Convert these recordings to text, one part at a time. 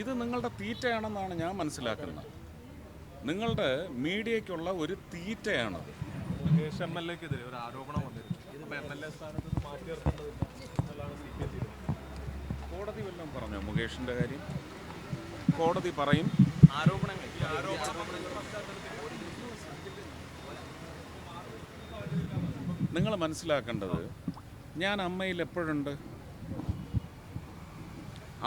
ഇത് നിങ്ങളുടെ തീറ്റയാണെന്നാണ് ഞാൻ മനസ്സിലാക്കുന്നത്. നിങ്ങളുടെ മീഡിയയ്ക്കുള്ള ഒരു തീറ്റയാണത്. മുകേഷ് MLA-ക്കെതിരെ ഒരു ആരോപണം വന്നിരുന്നു. അപ്പോൾ MLA സ്ഥാനത്ത് നിന്ന് മാറ്റി നിർത്തേണ്ടതില്ല എന്നുള്ളതാണ് CPM തീരുമാനം. കോടതി വല്ലതും പറഞ്ഞോ മുകേഷിൻ്റെ കാര്യം? കോടതി പറയും. നിങ്ങൾ മനസ്സിലാക്കേണ്ടത്, ഞാൻ അമ്മയിൽ എപ്പോഴുണ്ട്.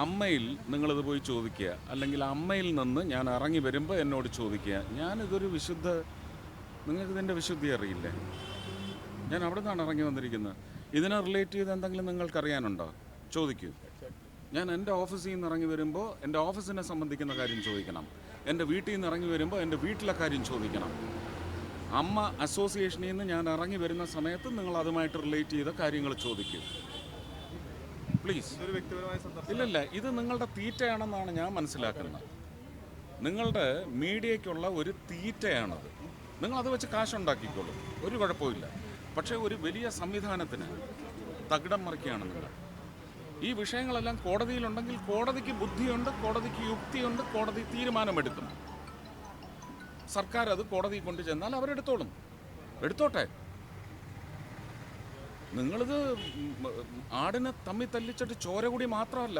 അമ്മയിൽ നിങ്ങളിത് പോയി ചോദിക്കുക, അല്ലെങ്കിൽ അമ്മയിൽ നിന്ന് ഞാൻ ഇറങ്ങി വരുമ്പോൾ എന്നോട് ചോദിക്കുക. ഞാനിതൊരു നിങ്ങൾക്കിതിൻ്റെ വിശുദ്ധി അറിയില്ലേ? ഞാൻ അവിടെ നിന്നാണ് ഇറങ്ങി വന്നിരിക്കുന്നത്. ഇതിനെ റിലേറ്റ് ചെയ്ത് എന്തെങ്കിലും നിങ്ങൾക്കറിയാനുണ്ടോ? ചോദിക്കൂ. ഞാൻ എൻ്റെ ഓഫീസിൽ നിന്ന് ഇറങ്ങി വരുമ്പോൾ എൻ്റെ ഓഫീസിനെ സംബന്ധിക്കുന്ന കാര്യം ചോദിക്കണം. എൻ്റെ വീട്ടിൽ നിന്ന് ഇറങ്ങി വരുമ്പോൾ എൻ്റെ വീട്ടിലെ കാര്യം ചോദിക്കണം. അമ്മ അസോസിയേഷനിൽ നിന്ന് ഞാൻ ഇറങ്ങി വരുന്ന സമയത്ത് നിങ്ങൾ അതുമായിട്ട് റിലേറ്റ് ചെയ്ത കാര്യങ്ങൾ ചോദിക്കൂ പ്ലീസ്. ഇല്ലല്ല, ഇത് നിങ്ങളുടെ തീറ്റയാണെന്നാണ് ഞാൻ മനസ്സിലാക്കുന്നത്. നിങ്ങളുടെ മീഡിയയ്ക്കുള്ള ഒരു തീറ്റയാണത്. നിങ്ങളത് വെച്ച് കാശുണ്ടാക്കിക്കോളൂ, ഒരു കുഴപ്പമില്ല. പക്ഷേ ഒരു വലിയ സംവിധാനത്തിന് തകിടം മറിക്കുകയാണ് നിങ്ങൾ. ഈ വിഷയങ്ങളെല്ലാം കോടതിയിലുണ്ടെങ്കിൽ കോടതിക്ക് ബുദ്ധിയുണ്ട്, കോടതിക്ക് യുക്തിയുണ്ട്, കോടതി തീരുമാനമെടുക്കും. സർക്കാർ അത് കോടതി കൊണ്ട് ചെന്നാൽ അവരെടുത്തോളും, എടുത്തോട്ടെ. നിങ്ങളിത് ആടിനെ തമ്മി തല്ലിച്ചിട്ട് ചോര കൂടി മാത്രമല്ല,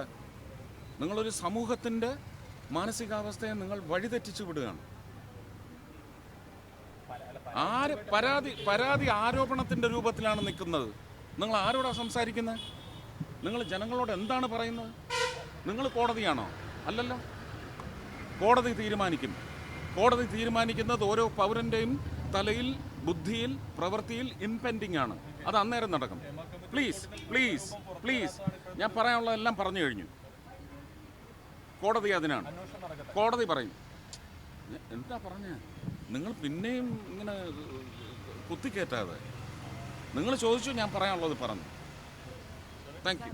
നിങ്ങളൊരു സമൂഹത്തിൻ്റെ മാനസികാവസ്ഥയെ നിങ്ങൾ വഴിതെറ്റിച്ചു വിടുകയാണ്. പരാതി ആരോപണത്തിൻ്റെ രൂപത്തിലാണ് നിൽക്കുന്നത്. നിങ്ങൾ ആരോടാണ് സംസാരിക്കുന്നത്? നിങ്ങൾ ജനങ്ങളോട് എന്താണ് പറയുന്നത്? നിങ്ങൾ കോടതിയാണോ? അല്ലല്ലോ. കോടതി തീരുമാനിക്കും. കോടതി തീരുമാനിക്കുന്നത് ഓരോ പൗരൻ്റെയും തലയിൽ, ബുദ്ധിയിൽ, പ്രവൃത്തിയിൽ ഇംപെൻഡിങ് ആണ്. അത് അന്നേരം നടക്കും. പ്ലീസ് പ്ലീസ് പ്ലീസ്, ഞാൻ പറയാനുള്ളതെല്ലാം പറഞ്ഞു കഴിഞ്ഞു. കോടതി അതിനാണ്. കോടതി പറയും. എന്താ പറഞ്ഞ? നിങ്ങൾ പിന്നെയും ഇങ്ങനെ കുത്തിക്കയറ്റാതെ. നിങ്ങൾ ചോദിച്ചു, ഞാൻ പറയാനുള്ളത് പറഞ്ഞു. Thank you.